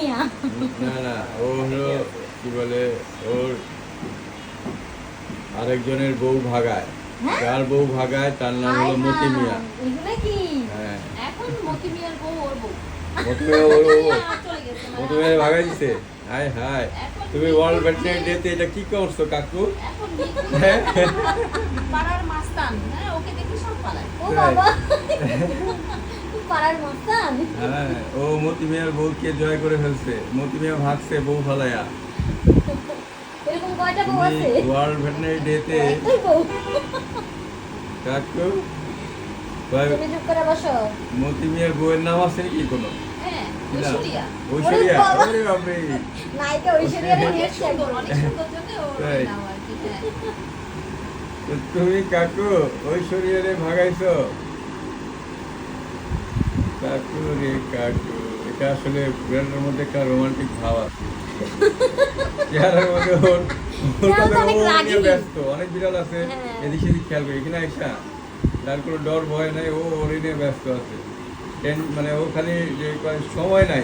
মিয়া। না না, ও হলো কি বলে, ওর আরেকজনের বউ ভাগায়। হ্যাঁ? যার বউ ভাগায় তার নাম হলো হায় মতি হায়, মিয়া। এগুলো কি? হ্যাঁ, এখন মতি মিয়ার বউ ওর বউ। মতি মিয়া ওর বউ। চলে গেছে মানে মতি মিয়া ভাগাই দিছে। হায় হায়, এখন তুমি ওয়ার্ল্ড ভেটেরিনারি ডেতে এটা কি করছো কাকু? এখন পাড়ার মাস্তান, হ্যাঁ, ওকে দেখে সব পালায়। ও বাবা, পাড়ার মস্তান। হ্যাঁ, ও মতি মিয়ার বউকে জয় করে ফেলছে। মতি মিয়া ভাগছে বউ ফালাইয়া। এরকম কয়টা বউ তুমি আছে? ওয়ার্ল্ড ভেটেরিনারি ডেতে একটাই বউ। কাকু ভাই, তুমি চুপ করে বসো। মতি মিয়ার বউয়ের নাম আছে কি কোনো? হ্যাঁ, কি নাম? ঐশ্বরিয়া। ঐশ্বরিয়া। ওরে বাবা। ওরে বাপরে। নায়িকা ঐশ্বরিয়ার অনেক নেক্সট সুন্দর, অনেক সুন্দর জন্য ওর তাই। নাম আর কি, হ্যাঁ। তো তুমি কাকু ঐশ্বরিয়ারে ভাগাইছো? কাকু রে কাকু, এটা আসলে ব্র্যান্ডের মধ্যে একটা রোমান্টিক ভাব আছে। চেহারার মধ্যে ওর চেহারা তো অনেক ও নিয়ে রাগী। ব্যস্ত। অনেক বিড়াল আছে হ্যাঁ। এদিক সেদিক খেয়াল করে, এখানে আইসা তার কোনো ডর ভয় নাই, ও ওরই নিয়ে ব্যস্ত আছে। মানে ও খালি যে সময় নাই